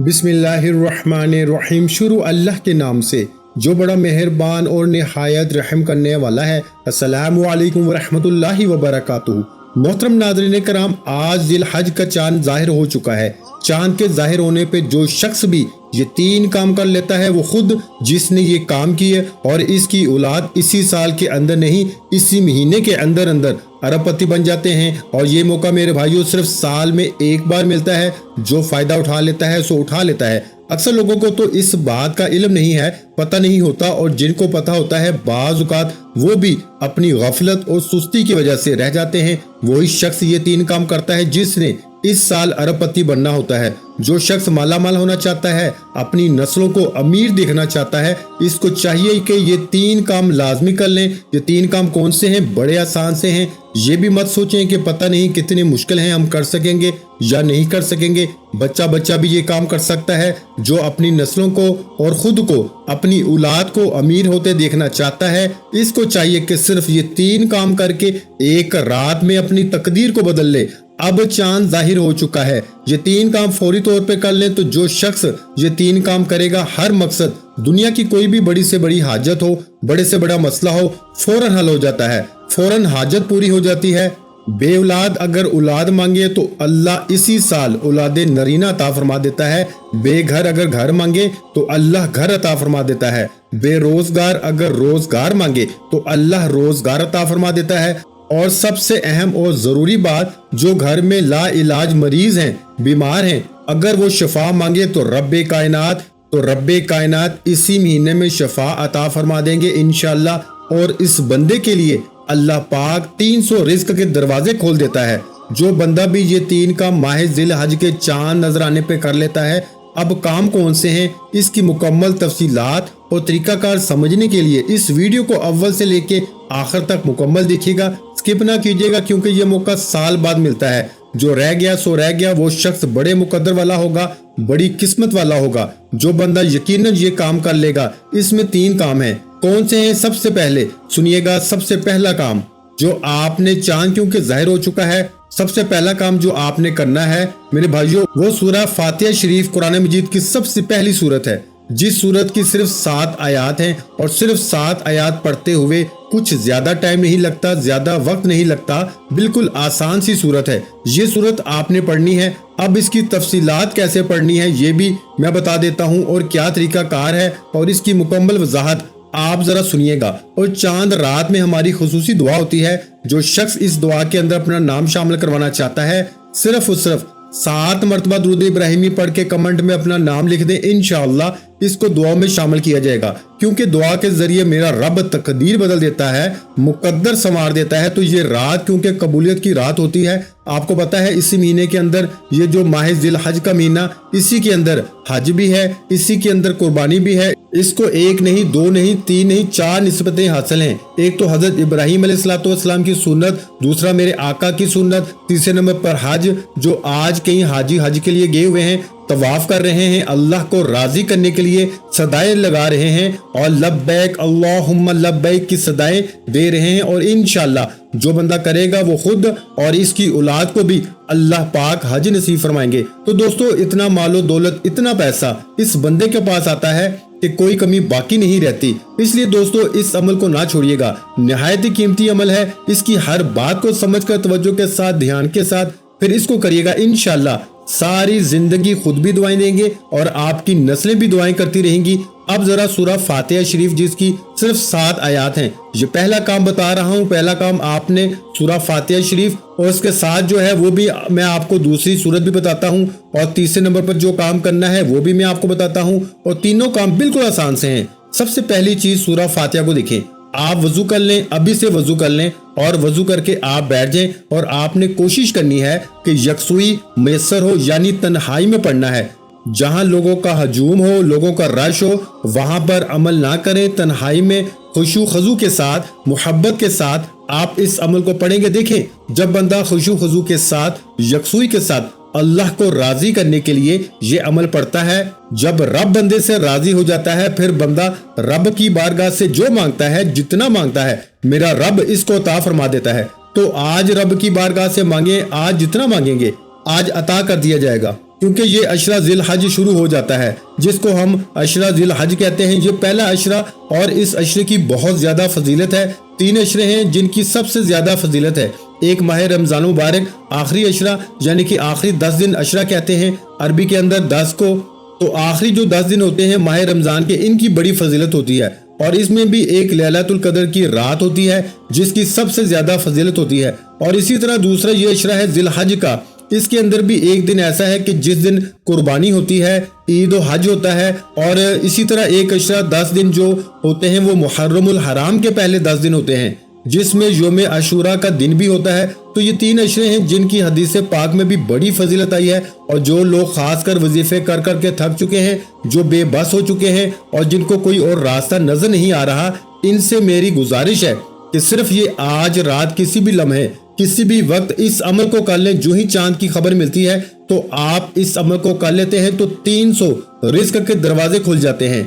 बिस्मिल्लाहिर्रहमानिर्रहीम। शुरू अल्लाह के नाम से जो बड़ा मेहरबान और निहायत रहम करने वाला है। अस्सलामु अलैकुम वरहमतुल्लाहि वबरकातुहू। मोहतरम नाज़रीन कराम, आज जिल हज का चांद जाहिर हो चुका है। चांद के जाहिर होने पे जो शख्स भी ये 3 काम कर लेता है वो खुद जिसने ये काम किए और इसकी औलाद इसी साल के अंदर नहीं, इसी महीने के अंदर अंदर अरबपति बन जाते हैं। और ये मौका मेरे भाइयों सिर्फ साल में एक बार मिलता है। जो फायदा उठा लेता है सो उठा लेता है। अक्सर लोगों को तो इस बात का इल्म नहीं है, पता नहीं होता, और जिनको पता होता है बाज़ औक़ात वो भी अपनी गफलत और सुस्ती की वजह से रह जाते हैं। वही शख्स ये 3 काम करता है जिसने इस साल अरबपति बनना होता है। जो शख्स मालामाल होना चाहता है, अपनी नस्लों को अमीर देखना चाहता है, इसको चाहिए कि ये 3 काम लाजमी कर लें। ये 3 काम कौन से हैं? बड़े आसान से हैं। ये भी मत सोचें कि पता नहीं कितने मुश्किल हैं, हम कर सकेंगे या नहीं कर सकेंगे। बच्चा भी ये काम कर सकता है जो अपनी नस्लों को और खुद को, अपनी औलाद को अमीर होते देखना चाहता है। इसको चाहिए कि सिर्फ ये 3 काम करके एक रात में अपनी तकदीर को बदल ले। अब चांद जाहिर हो चुका है, ये 3 काम फौरी तौर पे कर लें तो जो शख्स ये 3 काम करेगा, हर मकसद, दुनिया की कोई भी बड़ी से बड़ी हाजत हो, बड़े से बड़ा मसला हो, फौरन हल हो जाता है, फौरन हाजत पूरी हो जाती है। बे औलाद अगर औलाद मांगे तो अल्लाह इसी साल औलाद नरीना अता फरमा देता है। बेघर अगर घर मांगे तो अल्लाह घर अता फरमा देता है। बेरोजगार अगर रोजगार मांगे तो अल्लाह रोजगार अता फरमा देता है। और सबसे अहम और ज़रूरी बात, जो घर में ला इलाज मरीज हैं, बीमार हैं, अगर वो शफा मांगे तो रब्बे कायनात इसी महीने में शफा अता फरमा देंगे इंशाअल्लाह। और इस बंदे के लिए अल्लाह पाक 300 रिज़्क के दरवाजे खोल देता है। जो बंदा भी ये 3 काम माह जिल हज के चांद नजर आने पे कर लेता है। अब काम कौन से हैं, इसकी मुकम्मल तफसीलात और तरीकाकार समझने के लिए इस वीडियो को अव्वल से लेके आखिर तक मुकम्मल देखिएगा, स्किप ना कीजिएगा, क्योंकि ये मौका साल बाद मिलता है। जो रह गया सो रह गया। वो शख्स बड़े मुकद्दर वाला होगा, बड़ी किस्मत वाला होगा जो बंदा यकीनन ये काम कर लेगा। इसमें 3 काम हैं। कौन से हैं? सबसे पहले सुनिएगा, सबसे पहला काम जो आपने, चांद क्योंकि जाहिर हो चुका है, सबसे पहला काम जो आपने करना है मेरे भाइयों, वो सूरह फातिहा शरीफ कुरान मजीद की सबसे पहली सूरत है, जिस सूरत की सिर्फ 7 आयात हैं। और सिर्फ 7 आयात पढ़ते हुए कुछ ज्यादा टाइम नहीं लगता, ज्यादा वक्त नहीं लगता, बिल्कुल आसान सी सूरत है। ये सूरत आपने पढ़नी है। अब इसकी तफसीलात कैसे पढ़नी है ये भी मैं बता देता हूँ, और क्या तरीका कार है और इसकी मुकम्मल वजाहत आप जरा सुनिएगा। और चांद रात में हमारी खुसूसी दुआ होती है। जो शख्स इस दुआ के अंदर अपना नाम शामिल करवाना चाहता है, सिर्फ और सिर्फ 7 मरतबा दुरूद इब्राहिमी पढ़ के कमेंट में अपना नाम लिख दे, इंशाअल्लाह इसको दुआ में शामिल किया जाएगा। क्योंकि दुआ के जरिए मेरा रब तकदीर बदल देता है, मुकद्दर संवार देता है। तो ये रात क्योंकि कबूलियत की रात होती है, आपको पता है इसी महीने के अंदर, ये जो माह जिल हज का महीना, इसी के अंदर हज भी है, इसी के अंदर कुर्बानी भी है। इसको 1 नहीं, 2 नहीं, 3 नहीं, 4 निस्बतें हासिल हैं। एक तो हजरत इब्राहिम अलैहिस्सलाम की सुन्नत, दूसरा मेरे आका की सुन्नत, तीसरे नंबर पर हज, जो आज कई हाजी हज के लिए गए हुए हैं, तवाफ कर रहे हैं, अल्लाह को राजी करने के लिए सदाएं लगा रहे हैं और लब्बैक अल्लाहुम्मा लब्बैक की सदाएं दे रहे हैं। और इंशाअल्लाह जो बंदा करेगा वो खुद और इसकी औलाद को भी अल्लाह पाक हज नसीब फरमाएंगे। तो दोस्तों, इतना मालो दौलत, इतना पैसा इस बंदे के पास आता है कि कोई कमी बाकी नहीं रहती। इसलिए दोस्तों, इस अमल को ना छोड़िएगा, निहायत ही कीमती अमल है। इसकी हर बात को समझकर, तवज्जो के साथ, ध्यान के साथ फिर इसको करिएगा, इंशाअल्लाह सारी जिंदगी खुद भी दुआएं देंगे और आपकी नस्लें भी दुआएं करती रहेंगी। अब जरा सूरह फातिहा शरीफ जिसकी सिर्फ 7 आयात हैं, ये पहला काम बता रहा हूँ। पहला काम आपने सूरह फातिहा शरीफ, और इसके साथ जो है वो भी मैं आपको दूसरी सूरत भी बताता हूँ, और तीसरे नंबर पर जो काम करना है वो भी मैं आपको बताता हूँ। और तीनों काम बिल्कुल आसान से हैं। सबसे पहली चीज, सूरह फातिहा को देखें। आप वजू कर लें, अभी से वजू कर लें, और वजू करके आप बैठ जाएं। और आपने कोशिश करनी है कि यकसुई मैसर हो, यानी तन्हाई में पढ़ना है। जहां लोगों का हजूम हो, लोगों का रश हो, वहां पर अमल ना करें। तन्हाई में खुशू खजू के साथ, मोहब्बत के साथ आप इस अमल को पढ़ेंगे। देखें, जब बंदा खुशू खजू के साथ, यकसुई के साथ अल्लाह को राजी करने के लिए ये अमल पढ़ता है, जब रब बंदे से राजी हो जाता है, फिर बंदा रब की बारगाह से जो मांगता है, जितना मांगता है, मेरा रब इसको अता फरमा देता है। तो आज रब की बारगाह से मांगे, आज जितना मांगेंगे आज अता कर दिया जाएगा। کیونکہ یہ عشرہ ذی الحج شروع ہو جاتا ہے، جس کو ہم عشرہ ذی الحج کہتے ہیں۔ یہ پہلا عشرہ اور اس عشرے کی بہت زیادہ فضیلت ہے۔ 3 عشرے ہیں جن کی سب سے زیادہ فضیلت ہے۔ ایک ماہ رمضان مبارک آخری عشرہ، یعنی کہ آخری 10 دن عشرہ کہتے ہیں عربی کے اندر 10 کو، تو آخری جو 10 دن ہوتے ہیں ماہ رمضان کے، ان کی بڑی فضیلت ہوتی ہے، اور اس میں بھی ایک لیلۃ القدر کی رات ہوتی ہے جس کی سب سے زیادہ فضیلت ہوتی ہے۔ اور اسی طرح دوسرا یہ عشرہ ہے ذی الحج کا، اس کے اندر بھی ایک دن ایسا ہے کہ جس دن قربانی ہوتی ہے، عید و حج ہوتا ہے، اور اسی طرح ایک عشرہ 10 دن جو ہوتے ہیں وہ محرم الحرام کے پہلے 10 دن ہوتے ہیں، جس میں یوم عاشوراء کا دن بھی ہوتا ہے۔ تو یہ 3 عشرے ہیں جن کی حدیث پاک میں بھی بڑی فضیلت آئی ہے، اور جو لوگ خاص کر وظیفے کر کر کے تھک چکے ہیں، جو بے بس ہو چکے ہیں اور جن کو کوئی اور راستہ نظر نہیں آ رہا، ان سے میری گزارش ہے کہ صرف یہ آج رات کسی بھی لمحے کسی بھی وقت اس عمل کو کر لیں۔ جو ہی چاند کی خبر ملتی ہے تو آپ اس عمل کو کر لیتے ہیں تو 300 رزق کے دروازے کھل جاتے ہیں،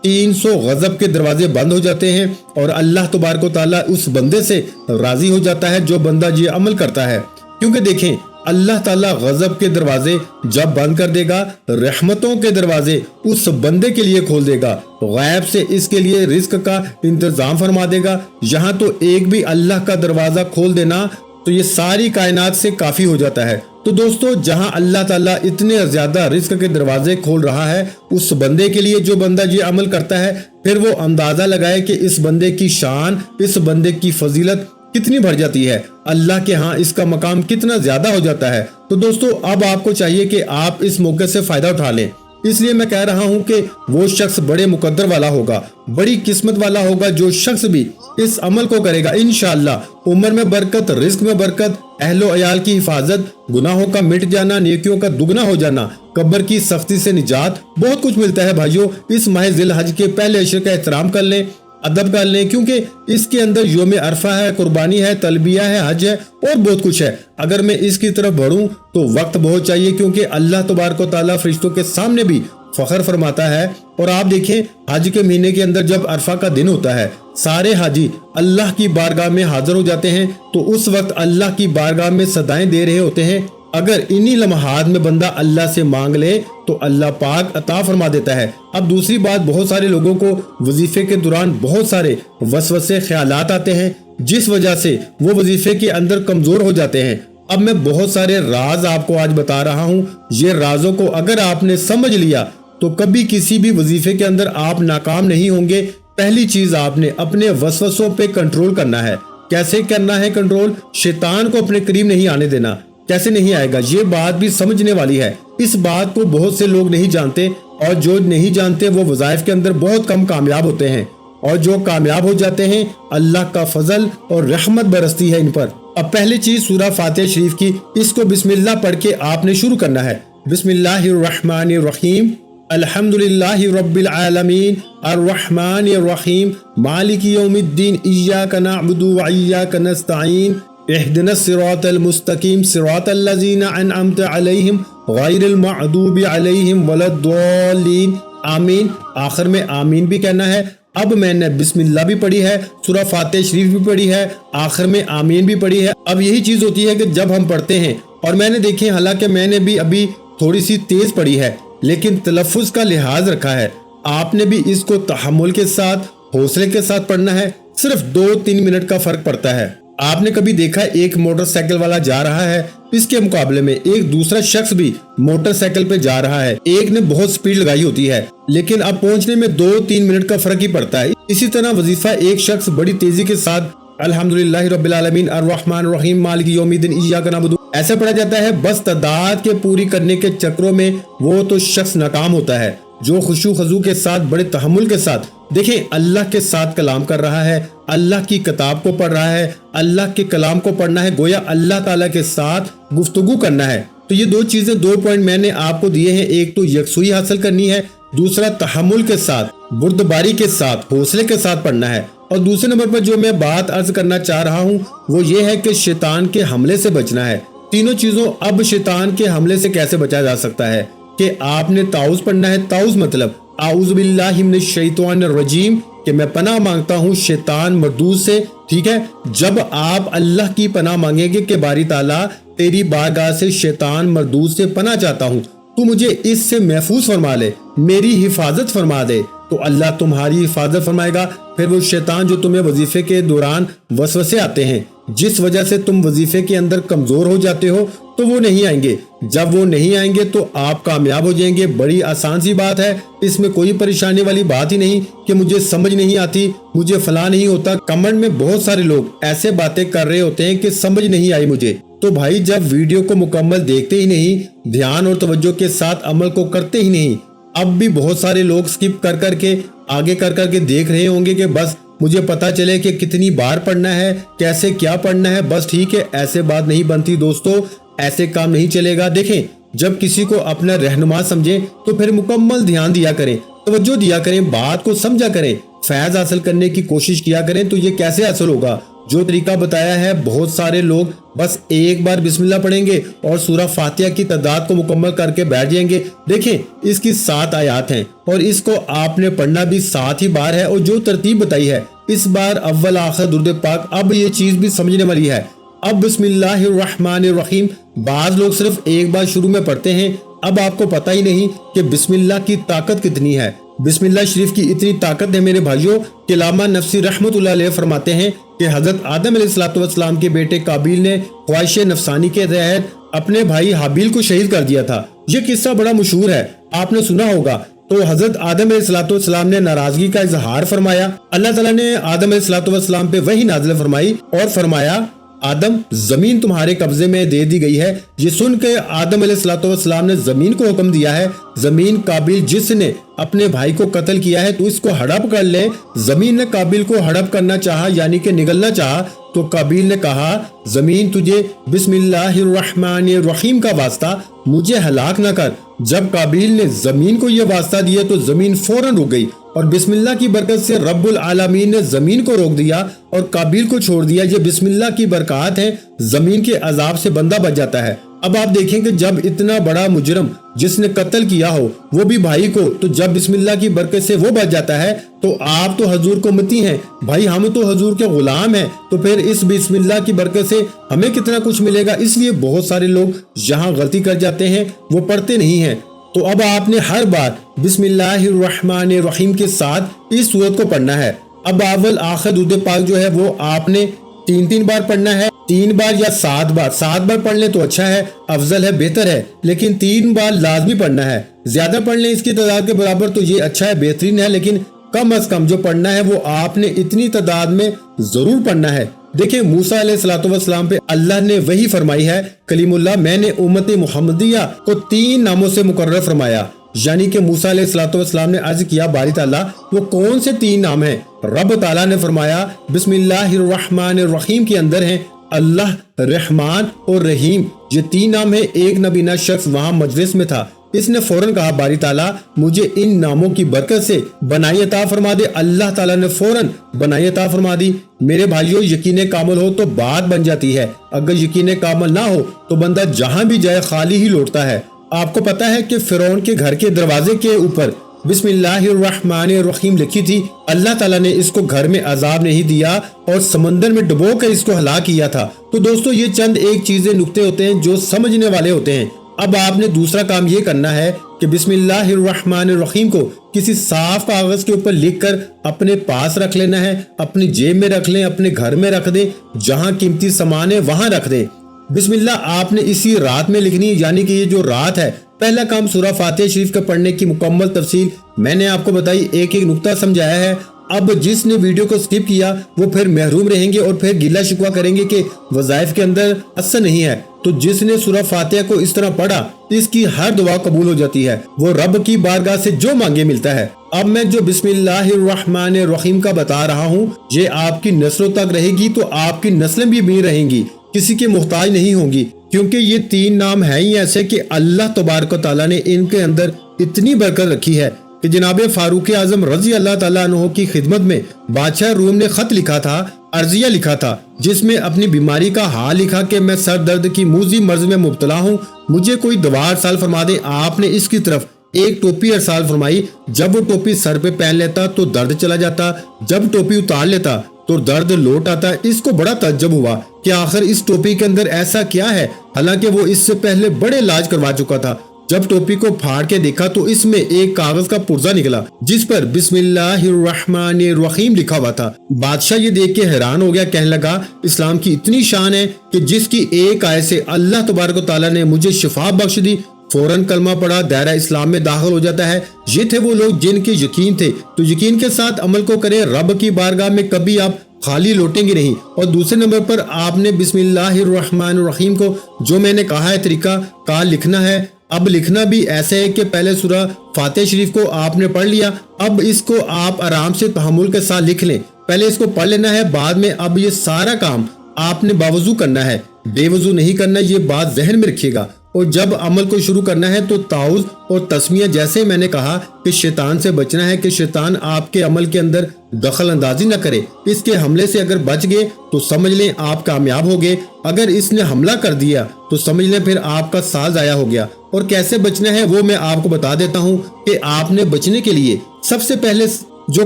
300 غضب کے دروازے بند ہو جاتے ہیں، اور اللہ تبارک و تعالیٰ اس بندے سے راضی ہو جاتا ہے جو بندہ یہ عمل کرتا ہے۔ کیونکہ دیکھیں، اللہ تعالیٰ غضب کے دروازے جب بند کر دے گا، رحمتوں کے دروازے اس بندے کے لیے کھول دے گا، غیب سے اس کے لیے رزق کا انتظام فرما دے گا۔ یہاں تو ایک بھی اللہ کا دروازہ کھول دینا تو یہ ساری کائنات سے کافی ہو جاتا ہے۔ تو دوستو، جہاں اللہ تعالیٰ اتنے زیادہ رزق کے دروازے کھول رہا ہے اس بندے کے لیے جو بندہ یہ عمل کرتا ہے، پھر وہ اندازہ لگائے کہ اس بندے کی شان، اس بندے کی فضیلت کتنی بڑھ جاتی ہے، اللہ کے ہاں اس کا مقام کتنا زیادہ ہو جاتا ہے۔ تو دوستو، اب آپ کو چاہیے کہ آپ اس موقع سے فائدہ اٹھا لیں۔ اس لیے میں کہہ رہا ہوں کہ وہ شخص بڑے مقدر والا ہوگا، بڑی قسمت والا ہوگا جو شخص بھی اس عمل کو کرے گا۔ انشاءاللہ عمر میں برکت، رزق میں برکت، اہل و عیال کی حفاظت، گناہوں کا مٹ جانا، نیکیوں کا دگنا ہو جانا، قبر کی سختی سے نجات، بہت کچھ ملتا ہے بھائیوں۔ اس ماہ ذی الحج کے پہلے عشرے کا احترام کر لیں، ادب کر لیں، کیونکہ اس کے اندر یوم عرفہ ہے، قربانی ہے، تلبیہ ہے، حج ہے، اور بہت کچھ ہے۔ اگر میں اس کی طرف بڑھوں تو وقت بہت چاہیے، کیونکہ اللہ تبارک و تعالیٰ فرشتوں کے سامنے بھی فخر فرماتا ہے۔ اور آپ دیکھیں، حج کے مہینے کے اندر جب عرفہ کا دن ہوتا ہے، سارے حاجی اللہ کی بارگاہ میں حاضر ہو جاتے ہیں، تو اس وقت اللہ کی بارگاہ میں صدائیں دے رہے ہوتے ہیں۔ اگر انہی لمحات میں بندہ اللہ سے مانگ لے تو اللہ پاک عطا فرما دیتا ہے۔ اب دوسری بات، بہت سارے لوگوں کو وظیفے کے دوران بہت سارے وسوسے خیالات آتے ہیں، جس وجہ سے وہ وظیفے کے اندر کمزور ہو جاتے ہیں۔ اب میں بہت سارے راز آپ کو آج بتا رہا ہوں، یہ رازوں کو اگر آپ نے سمجھ لیا تو کبھی کسی بھی وظیفے کے اندر آپ ناکام نہیں ہوں گے۔ پہلی چیز، آپ نے اپنے وسوسوں پہ کنٹرول کرنا ہے۔ کیسے کرنا ہے کنٹرول؟ شیطان کو اپنے قریب نہیں آنے دینا۔ کیسے نہیں آئے گا؟ یہ بات بھی سمجھنے والی ہے۔ اس بات کو بہت سے لوگ نہیں جانتے، اور جو نہیں جانتے وہ وظائف کے اندر بہت کم کامیاب ہوتے ہیں، اور جو کامیاب ہو جاتے ہیں اللہ کا فضل اور رحمت برستی ہے ان پر۔ اب پہلی چیز سورہ فاتحہ شریف کی، اس کو بسم اللہ پڑھ کے آپ نے شروع کرنا ہے۔ بسم اللہ الرحمن الرحیم، الحمدللہ رب العالمین، الرحمن الرحیم، مالک یوم الدین، ایاک نعبد و ایاک نستعین، اہدنا الصراط المستقیم، صراط الذین انعمت علیہم غیر المغضوب علیہم ولا الضالین، آمین۔ آخر میں آمین بھی کہنا ہے۔ اب میں نے بسم اللہ بھی پڑھی ہے، سورہ فاتحہ شریف بھی پڑھی ہے، آخر میں آمین بھی پڑھی ہے۔ اب یہی چیز ہوتی ہے کہ جب ہم پڑھتے ہیں، اور میں نے دیکھیں، حالانکہ میں نے بھی ابھی تھوڑی سی تیز پڑھی ہے، لیکن تلفظ کا لحاظ رکھا ہے۔ آپ نے بھی اس کو تحمل کے ساتھ، حوصلے کے ساتھ پڑھنا ہے۔ صرف 2-3 منٹ کا فرق پڑتا ہے۔ آپ نے کبھی دیکھا ایک موٹر سائیکل والا جا رہا ہے، اس کے مقابلے میں ایک دوسرا شخص بھی موٹر سائیکل پہ جا رہا ہے، ایک نے بہت سپیڈ لگائی ہوتی ہے، لیکن اب پہنچنے میں 2-3 منٹ کا فرق ہی پڑتا ہے۔ اسی طرح وظیفہ ایک شخص بڑی تیزی کے ساتھ الحمدللہ رب العالمین الرحمن الرحیم مالک یوم الدین ایاک نعبد ایسا پڑھا جاتا ہے، بس تعداد کے پوری کرنے کے چکروں میں وہ تو شخص ناکام ہوتا ہے جو خشوع خضوع کے ساتھ، بڑے تحمل کے ساتھ، دیکھیں، اللہ کے ساتھ کلام کر رہا ہے، اللہ کی کتاب کو پڑھ رہا ہے، اللہ کے کلام کو پڑھنا ہے، گویا اللہ تعالیٰ کے ساتھ گفتگو کرنا ہے۔ تو یہ 2 چیزیں، 2 پوائنٹ میں نے آپ کو دیے ہیں۔ ایک تو یکسوئی حاصل کرنی ہے، دوسرا تحمل کے ساتھ، بردباری کے ساتھ، حوصلے کے ساتھ پڑھنا ہے۔ اور دوسرے نمبر پر جو میں بات عرض کرنا چاہ رہا ہوں وہ یہ ہے کہ شیطان کے حملے سے بچنا ہے۔ تینوں چیزوں، اب شیطان کے حملے سے کیسے بچا جا سکتا ہے کہ آپ نے تعوذ پڑھنا ہے۔ تعوذ مطلب اعوذ باللہ من الشیطان الرجیم، کہ میں پناہ مانگتا ہوں شیطان مردود سے، ٹھیک ہے۔ جب آپ اللہ کی پناہ مانگیں گے کہ باری تعالیٰ تیری بارگاہ سے شیطان مردود سے پناہ چاہتا ہوں، تو مجھے اس سے محفوظ فرما لے، میری حفاظت فرما دے، تو اللہ تمہاری حفاظت فرمائے گا۔ پھر وہ شیطان جو تمہیں وظیفے کے دوران وسوسے آتے ہیں، جس وجہ سے تم وظیفے کے اندر کمزور ہو جاتے ہو، تو وہ نہیں آئیں گے۔ جب وہ نہیں آئیں گے تو آپ کامیاب ہو جائیں گے۔ بڑی آسان سی بات ہے، اس میں کوئی پریشانی والی بات ہی نہیں کہ مجھے سمجھ نہیں آتی، مجھے فلاں نہیں ہوتا۔ کمنٹ میں بہت سارے لوگ ایسے باتیں کر رہے ہوتے ہیں کہ سمجھ نہیں آئی مجھے۔ تو بھائی جب ویڈیو کو مکمل دیکھتے ہی نہیں، دھیان اور توجہ کے ساتھ عمل کو کرتے ہی نہیں، اب بھی بہت سارے لوگ سکپ کر کے آگے کر کے دیکھ رہے ہوں گے کہ بس مجھے پتا چلے کہ کتنی بار پڑھنا ہے، کیسے کیا پڑھنا ہے، بس ٹھیک ہے۔ ایسے بات نہیں بنتی دوستو، ایسے کام نہیں چلے گا۔ دیکھیں، جب کسی کو اپنا رہنما سمجھیں تو پھر مکمل دھیان دیا کریں، توجہ دیا کریں، بات کو سمجھا کریں، فیض حاصل کرنے کی کوشش کیا کریں۔ تو یہ کیسے حاصل ہوگا؟ جو طریقہ بتایا ہے، بہت سارے لوگ بس ایک بار بسم اللہ پڑھیں گے اور سورہ فاتحہ کی تعداد کو مکمل کر کے بیٹھ جائیں گے۔ دیکھیں، اس کی 7 آیات ہیں اور اس کو آپ نے پڑھنا بھی 7 ہی بار ہے، اور جو ترتیب بتائی ہے، اس بار اول آخر درود پاک۔ اب یہ چیز بھی سمجھنے والی ہے۔ اب بسم اللہ الرحمن الرحیم بعض لوگ صرف ایک بار شروع میں پڑھتے ہیں۔ اب آپ کو پتہ ہی نہیں کہ بسم اللہ کی طاقت کتنی ہے۔ بسم اللہ شریف کی اتنی طاقت ہے میرے بھائیوں کہ علامہ نفسی رحمت اللہ علیہ فرماتے ہیں کہ حضرت آدم علیہ السلام کے بیٹے قابیل نے خواہش نفسانی کے تحت اپنے بھائی حابیل کو شہید کر دیا تھا۔ یہ قصہ بڑا مشہور ہے، آپ نے سنا ہوگا۔ تو حضرت آدم علیہ السلام نے ناراضگی کا اظہار فرمایا۔ اللہ تعالیٰ نے آدم علیہ السلام پہ وحی نازل فرمائی اور فرمایا، آدم، زمین تمہارے قبضے میں دے دی گئی ہے۔ یہ سن کے آدم علیہ السلام نے زمین کو حکم دیا ہے، زمین قابیل جس نے اپنے بھائی کو قتل کیا ہے تو اس کو ہڑپ کر لے۔ زمین نے قابیل کو ہڑپ کرنا چاہا، یعنی کہ نگلنا چاہا، تو قابیل نے کہا، زمین تجھے بسم اللہ الرحمن الرحیم کا واسطہ مجھے ہلاک نہ کر۔ جب قابیل نے زمین کو یہ واسطہ دیا تو زمین فوراً رک گئی، اور بسم اللہ کی برکت سے رب العالمین نے زمین کو روک دیا اور قابیل کو چھوڑ دیا۔ یہ بسم اللہ کی برکات ہے، زمین کے عذاب سے بندہ بچ جاتا ہے۔ اب آپ دیکھیں کہ جب اتنا بڑا مجرم جس نے قتل کیا ہو وہ بھی بھائی کو، تو جب بسم اللہ کی برکت سے وہ بچ جاتا ہے، تو آپ تو حضور کو امتی ہیں بھائی، ہم تو حضور کے غلام ہیں، تو پھر اس بسم اللہ کی برکت سے ہمیں کتنا کچھ ملے گا۔ اس لیے بہت سارے لوگ یہاں غلطی کر جاتے ہیں، وہ پڑھتے نہیں ہیں۔ تو اب آپ نے ہر بار بسم اللہ الرحمن الرحیم کے ساتھ اس سورت کو پڑھنا ہے۔ اب اول آخر درود پاک جو ہے وہ آپ نے 3 بار پڑھنا ہے، 3 بار یا 7 بار۔ 7 بار پڑھ لیں تو اچھا ہے، افضل ہے، بہتر ہے، لیکن 3 بار لازمی پڑھنا ہے۔ زیادہ پڑھ لیں اس کی تعداد کے برابر تو یہ اچھا ہے، بہترین ہے، لیکن کم از کم جو پڑھنا ہے وہ آپ نے اتنی تعداد میں ضرور پڑھنا ہے۔ دیکھیں، موسیٰ علیہ السلام پہ اللہ نے وحی فرمائی ہے، کلیم اللہ، میں نے امت محمدیہ کو 3 ناموں سے مقرر فرمایا، یعنی کہ موسیٰ علیہ السلام نے عرض کیا، باری تعالیٰ وہ کون سے 3 نام ہیں؟ رب تعالیٰ نے فرمایا، بسم اللہ الرحمن الرحیم کے اندر ہیں اللہ، رحمان اور رحیم، یہ 3 نام ہیں۔ ایک نبینہ شخص وہاں مجلس میں تھا، اس نے فوراً کہا، باری تعالیٰ مجھے ان ناموں کی برکت سے بنائی عطا فرما دے۔ اللہ تعالیٰ نے فوراً بنائی عطا فرما دی۔ میرے بھائیوں، یقین کامل ہو تو بات بن جاتی ہے، اگر یقین کامل نہ ہو تو بندہ جہاں بھی جائے خالی ہی لوٹتا ہے۔ آپ کو پتا ہے کہ فرعون کے گھر کے دروازے کے اوپر بسم اللہ الرحمن الرحیم لکھی تھی، اللہ تعالیٰ نے اس کو گھر میں عذاب نہیں دیا اور سمندر میں ڈبو کر اس کو ہلاک کیا تھا۔ تو دوستو، یہ چند ایک چیزیں نکتے ہوتے ہیں جو سمجھنے والے ہوتے ہیں۔ اب آپ نے دوسرا کام یہ کرنا ہے کہ بسم اللہ الرحمن الرحیم کو کسی صاف کاغذ کے اوپر لکھ کر اپنے پاس رکھ لینا ہے، اپنی جیب میں رکھ لیں، اپنے گھر میں رکھ دیں، جہاں قیمتی سامان ہے وہاں رکھ دیں۔ بسم اللہ آپ نے اسی رات میں لکھنی، یعنی کہ یہ جو رات ہے، پہلا کام سورہ فاتحہ شریف کا پڑھنے کی مکمل تفصیل میں نے آپ کو بتائی، ایک ایک نقطہ سمجھایا ہے۔ اب جس نے ویڈیو کو سکپ کیا وہ پھر محروم رہیں گے اور پھر گلہ شکوہ کریں گے کہ وظائف کے اندر اثر نہیں ہے۔ تو جس نے سورہ فاتحہ کو اس طرح پڑھا، اس کی ہر دعا قبول ہو جاتی ہے، وہ رب کی بارگاہ سے جو مانگے ملتا ہے۔ اب میں جو بسم اللہ الرحمن الرحیم کا بتا رہا ہوں، یہ آپ کی نسلوں تک رہے گی، تو آپ کی نسلیں بھی امیر رہیں گی، کسی کے محتاج نہیں ہوں گی، کیونکہ یہ 3 نام ہیں ہی ایسے کہ اللہ تبارک و تعالیٰ نے ان کے اندر اتنی برکت رکھی ہے کہ جناب فاروق اعظم رضی اللہ تعالیٰ عنہ کی خدمت میں بادشاہ روم نے خط لکھا تھا، عرضیہ لکھا تھا، جس میں اپنی بیماری کا حال لکھا کہ میں سر درد کی موذی مرض میں مبتلا ہوں، مجھے کوئی دوا ارسال فرما دے۔ آپ نے اس کی طرف ایک ٹوپی ارسال فرمائی، جب وہ ٹوپی سر پہ پہن لیتا تو درد چلا جاتا، جب ٹوپی اتار لیتا تو درد لوٹ آتا۔ اس کو بڑا تعجب ہوا کہ آخر اس ٹوپی کے اندر ایسا کیا ہے، حالانکہ وہ اس سے پہلے بڑے علاج کروا چکا تھا۔ जब टोपी को फाड़ के देखा तो इसमें एक कागज का पुर्जा निकला जिस पर बिस्मिल्लाहिर्रहमानिर्रहीम लिखा हुआ था। बादशाह ये देख के हैरान हो गया, कहने लगा इस्लाम की इतनी शान है कि जिसकी एक आयत से अल्लाह तबारक व तआला ने मुझे शिफा बख्श दी, फौरन कलमा पड़ा, दायरा इस्लाम में दाखिल हो जाता है। ये थे वो लोग जिनके यकीन थे। तो यकीन के साथ अमल को करें, रब की बारगाह में कभी आप खाली लौटेंगे नहीं। और दूसरे नंबर पर आपने बिस्मिल्लाहिर्रहमानिर्रहीम को जो मैंने कहा है तरीका कार लिखना है। अब लिखना भी ऐसे है कि पहले सूरह फातिहा शरीफ को आपने पढ़ लिया, अब इसको आप आराम से तहम्मुल के साथ लिख लें। पहले इसको पढ़ लेना है, बाद में अब ये सारा काम आपने बावजू करना है, बेवजू नहीं करना, ये बात जहन में रखिएगा। और जब अमल को शुरू करना है तो ताउज़ और तस्मिया जैसे मैंने कहा कि शैतान से बचना है कि शैतान आपके अमल के अंदर दखल अंदाजी न करे। इसके हमले से अगर बच गए तो समझ लें आप कामयाब हो गए, अगर इसने हमला कर दिया तो समझ लें फिर आपका साल ज़ाया हो गया। और कैसे बचना है वो मैं आपको बता देता हूँ कि आपने बचने के लिए सबसे पहले जो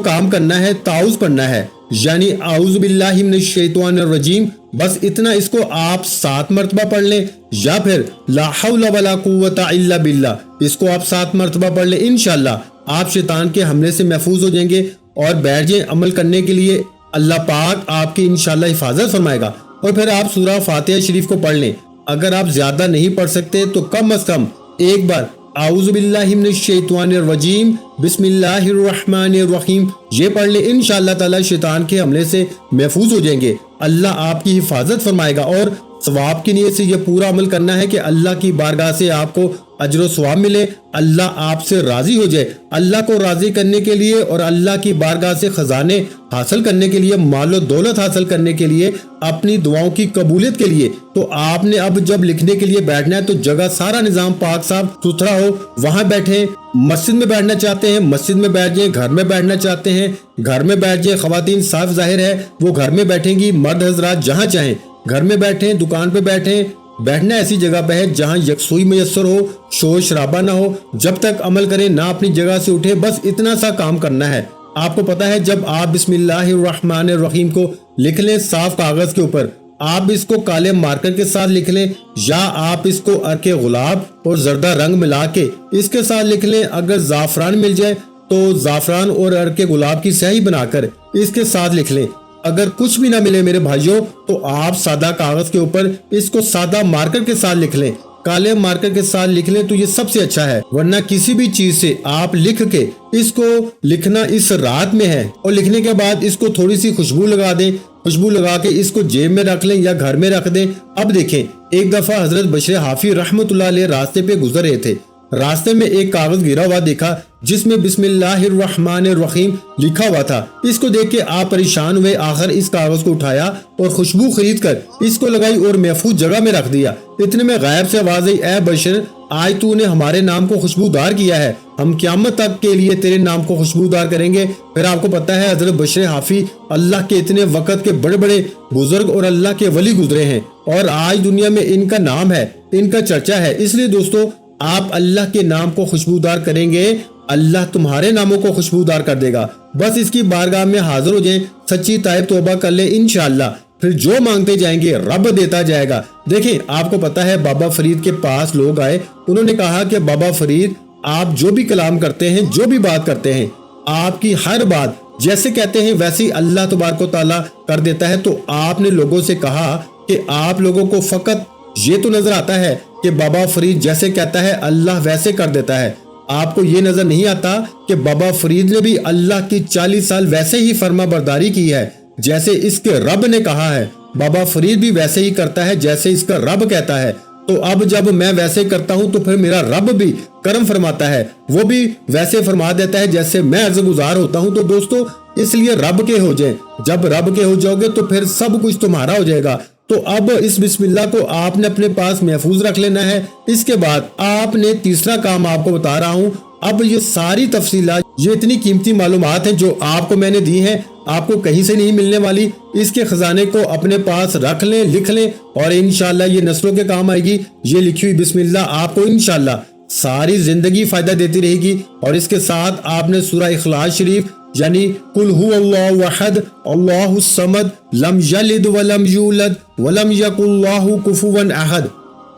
काम करना है ताउज़ पढ़ना है, यानी आऊज़ु बिल्लाहि मिनश शैतानिर रजीम। बस इतना इसको आप 7 मरतबा पढ़ लें, या फिर ला हौला वला कुव्वता इल्ला बिल्लाह इसको आप 7 मरतबा पढ़ लें। इंशाअल्लाह आप शैतान के हमले से महफूज हो जाएंगे और बैठ जाएं अमल करने के लिए। अल्लाह पाक आपकी इंशाअल्लाह हिफाजत फरमाएगा। और फिर आप सूरह फातिहा शरीफ को पढ़ लें। अगर आप ज्यादा नहीं पढ़ सकते तो कम अज कम एक बार आऊज़ु बिल्लाहि मिनश शैतानिर रजीम बिस्मिल्लाहिर्रहमानिर्रहीम ये पढ़ ले, इंशाअल्लाह ताला शैतान के हमले से महफूज हो जाएंगे। अल्लाह आपकी हिफाजत फरमाएगा। और सवाब की नीयत से ये पूरा अमल करना है कि अल्लाह की बारगाह से आपको अजर सवाब मिले, अल्लाह आपसे राजी हो जाए। अल्लाह को राजी करने के लिए और अल्लाह की बारगाह से खजाने हासिल करने के लिए, मालो दौलत हासिल करने के लिए, अपनी दुआओं की कबूलियत के लिए, तो आपने अब जब लिखने के लिए बैठना है तो जगह सारा निजाम पाक साफ सुथरा हो, वहां बैठे। मस्जिद में बैठना चाहते हैं मस्जिद में बैठ जाए, घर में बैठना चाहते हैं घर में बैठ जाए। खवातीन साफ जाहिर है वो घर में बैठेंगी, मर्द हजरात जहाँ चाहें घर में बैठें, दुकान पे बैठें। बैठना ऐसी जगह पे है जहाँ यकसुई मयसर हो, शोर शराबा ना हो। जब तक अमल करें ना अपनी जगह से उठे, बस इतना सा काम करना है। आपको पता है जब आप बिस्मिल्लाहिर्रहमानिर्रहीम को लिख लें साफ कागज के ऊपर, आप इसको काले मार्कर के साथ लिख लें या आप इसको अर्के गुलाब और जर्दा रंग मिला के इसके साथ लिख लें। अगर जाफरान मिल जाए तो जाफरान और अर्के गुलाब की स्याही बनाकर इसके साथ लिख लें। अगर कुछ भी ना मिले मेरे भाइयों तो आप सादा कागज के ऊपर इसको सादा मार्कर के साथ लिख लें, काले मार्कर के साथ लिख लें तो ये सबसे अच्छा है। वरना किसी भी चीज से आप लिख के इसको लिखना इस रात में है और लिखने के बाद इसको थोड़ी सी खुशबू लगा दें, खुशबू लगा के इसको जेब में रख लें या घर में रख दें। अब देखें, एक दफा हजरत बशर हाफी रहमतुल्लाह अलैह रास्ते पे गुजर रहे थे। रास्ते में एक कागज गिरा हुआ देखा जिसमें बिस्मिल्लाहिर्रहमानिर्रहीम लिखा हुआ था। इसको देख के आप परेशान हुए, आखिर इस कागज को उठाया और खुशबू खरीद कर इसको लगाई और महफूज जगह में रख दिया। इतने में गायब से आवाज आई, ए बशर, आज तूने हमारे नाम को खुशबूदार किया है, हम क़यामत तक के लिए तेरे नाम को खुशबूदार करेंगे। फिर आपको पता है हजरत बशर हाफी अल्लाह के इतने वक्त के बड़े बड़े बुजुर्ग और अल्लाह के वली गुजरे हैं और आज दुनिया में इनका नाम है, इनका चर्चा है। इसलिए दोस्तों आप अल्लाह के नाम को खुशबूदार करेंगे, अल्लाह तुम्हारे नामों को खुशबूदार कर देगा। बस इसकी बारगाह में हाजिर हो जाए, सच्ची ताइब तौबा कर ले, इंशाअल्लाह फिर जो मांगते जाएंगे रब देता जाएगा। देखें, आपको पता है बाबा फरीद के पास लोग आए, उन्होंने कहा कि बाबा फरीद आप जो भी कलाम करते हैं, जो भी बात करते हैं, आपकी हर बात जैसे कहते हैं वैसे ही अल्लाह तबारक व तआला कर देता है। तो आपने लोगों से कहा कि आप लोगों को फकत ये तो नजर आता है कि बाबा फरीद जैसे कहता है अल्लाह वैसे कर देता है, आपको ये नजर नहीं आता कि बाबा फरीद ने भी अल्लाह की 40 साल वैसे ही फर्मा बरदारी की है जैसे इसके रब ने कहा है। बाबा फरीद भी वैसे ही करता है जैसे इसका रब कहता है। तो अब जब मैं वैसे करता हूँ तो फिर मेरा रब भी करम फरमाता है, वो भी वैसे फरमा देता है जैसे मैं अर्ज़गुज़ार होता हूँ। तो दोस्तों इसलिए रब के हो जाए, जब रब के हो जाओगे तो फिर सब कुछ तुम्हारा हो जाएगा। तो अब इस बिस्मिल्लाह को आपने अपने पास महफूज रख लेना है। इसके बाद आपने तीसरा काम आपको बता रहा हूँ। अब ये सारी तफसीलात, ये इतनी कीमती मालूमात हैं जो आपको मैंने दी हैं, आपको कहीं से नहीं मिलने वाली। इसके खजाने को अपने पास रख लें, लिख लें और इंशाल्लाह ये नस्लों के काम आएगी। ये लिखी हुई बिस्मिल्लाह आपको इंशाल्लाह सारी जिंदगी फायदा देती रहेगी। और इसके साथ आपने सूरह इखलास शरीफ यानी कुल हुवल्लाहु अहद अल्लाहुस समद लम यलिद वलम यूलद वलम यकुल लहू कुफुवन अहद,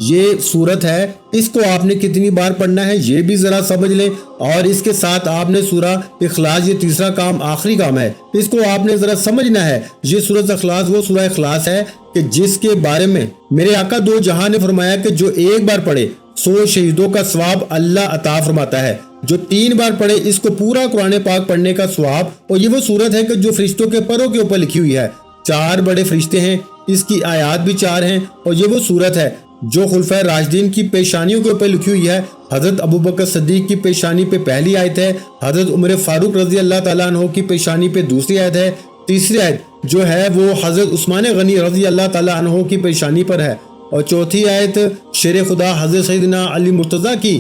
یہ सूरत है, इसको आपने कितनी बार पढ़ना है ये भी जरा समझ लें। और इसके साथ आपने सूरा इखलास, ये तीसरा काम आखिरी काम है, इसको आपने जरा समझना है। ये सूरत इखलास वो सूरा इखलास है कि जिसके बारे में मेरे आका दो जहां ने फरमाया कि जो एक बार पढ़े 100 शहीदों का सवाब अल्लाह अता फरमाता है, जो 3 बार पढ़े इसको पूरा कुरान पाक पढ़ने का सवाब। और ये वो सूरत है कि जो फरिश्तों के परों के ऊपर लिखी हुई है, 4 बड़े फरिश्ते हैं, इसकी आयात भी 4 हैं। और ये वो सूरत है जो खुलफाए राशिदीन की पेशानियों के ऊपर लिखी हुई है। हजरत अबू बकर सिद्दीक की पेशानी पे पहली आयत है, हजरत उमर फारूक रजी अल्लाह ताला अन्हु की पेशानी पे दूसरी आयत है, तीसरी आयत जो है वो हजरत उस्मान गनी रजी अल्लाह ताला अन्हु की पेशानी पर है, और चौथी आयत शेर खुदा हजरत सैयदना अली मुर्तजा की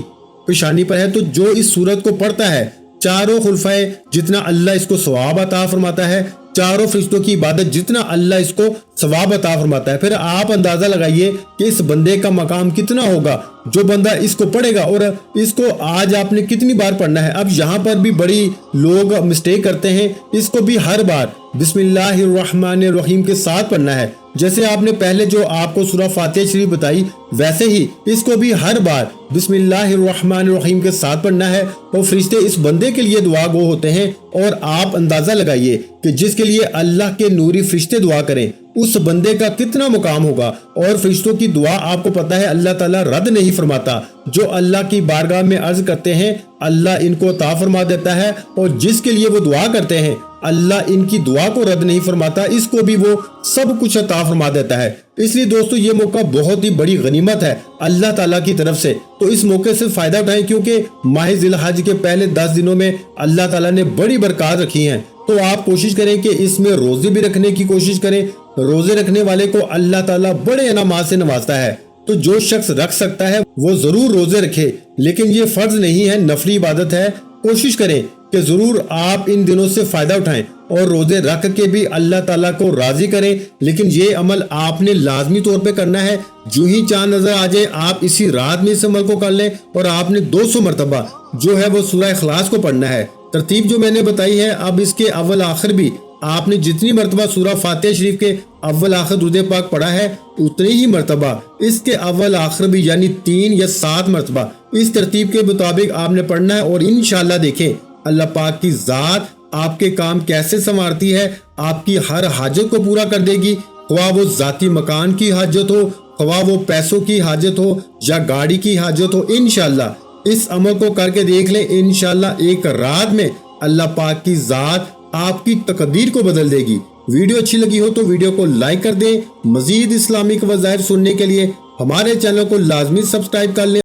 पेशानी पर है। तो जो इस सूरत को पढ़ता है, चारों खुलफाए जितना अल्लाह इसको सवाब अता फरमाता है, चारों फरिश्तों की इबादत जितना अल्लाह इसको सवाब अता फरमाता है। फिर आप अंदाजा लगाइए कि इस बंदे का मकाम कितना होगा जो बंदा इसको पढ़ेगा, और इसको आज आपने कितनी बार पढ़ना है। अब यहाँ पर भी बड़ी लोग मिस्टेक करते हैं, इसको भी हर बार बिस्मिल्लाहिर्रहमानिर्रहीम के साथ पढ़ना है। जैसे आपने पहले जो आपको सूरा फातिहा शरीफ बताई, वैसे ही इसको भी हर बार बिस्मिल्लाहिर्रहमानिर्रहीम के साथ पढ़ना है। और फरिश्ते इस बंदे के लिए दुआ गो होते हैं, और आप अंदाजा लगाइए कि जिसके लिए अल्लाह के नूरी फरिश्ते दुआ करें उस बंदे का कितना मुकाम होगा। और फरिश्तों की दुआ आपको पता है अल्लाह ताला रद्द नहीं फरमाता, जो अल्लाह की बारगाह में अर्ज करते हैं अल्लाह इनको अता फरमा देता है, और जिसके लिए वो दुआ करते हैं अल्लाह इनकी दुआ को रद्द नहीं फरमाता, इसको भी वो सब कुछ अता फरमा देता है। इसलिए दोस्तों ये मौका बहुत ही बड़ी गनीमत है अल्लाह ताला की तरफ से, तो इस मौके से फायदा उठाएं, क्योंकि माह ज़िलहज के पहले 10 दिनों में अल्लाह ताला ने बड़ी बरकत रखी हैं। तो आप कोशिश करें कि इसमें रोजे भी रखने की कोशिश करें। रोजे रखने वाले को अल्लाह ताला बड़े इनामात से नवाजता है, तो जो शख्स रख सकता है वो जरूर रोजे रखे, लेकिन ये फर्ज नहीं है, नफली इबादत है। कोशिश करें कि जरूर आप इन दिनों से फायदा उठाएं और रोजे रख के भी अल्लाह ताला को राजी करें। लेकिन ये अमल आपने लाजमी तौर पे करना है। जो ही चांद नजर आ जाए आप इसी रात में इस अमल को कर लें, और आपने 200 मरतबा जो है वो सूरह इखलास को पढ़ना है। तरतीब जो मैंने बताई है, अब इसके अव्वल आखिर भी आपने जितनी मरतबा सूरह फातिहा शरीफ के अव्वल आखिर दुरूद पाक पढ़ा है, उतनी ही मरतबा इसके अव्वल आखिर भी यानी 3 या 7 मरतबा इस तरतीब के मुताबिक आपने पढ़ना है। और इंशाअल्लाह देखें अल्लाह पाक की जात आपके काम कैसे संवारती है, आपकी हर हाजत को पूरा कर देगी। ख्वाह वो जाती मकान की हाजत हो, ख्वाह वो पैसों की हाजत हो, या गाड़ी की हाजत हो, इंशाअल्लाह इस अमल को करके देख लें। इंशाअल्लाह एक रात में अल्लाह पाक की जात आपकी तकदीर को बदल देगी। वीडियो अच्छी लगी हो तो वीडियो को लाइक कर दें। मजीद इस्लामिक वज़ाइफ सुनने के लिए हमारे चैनल को लाजमी सब्सक्राइब कर लें।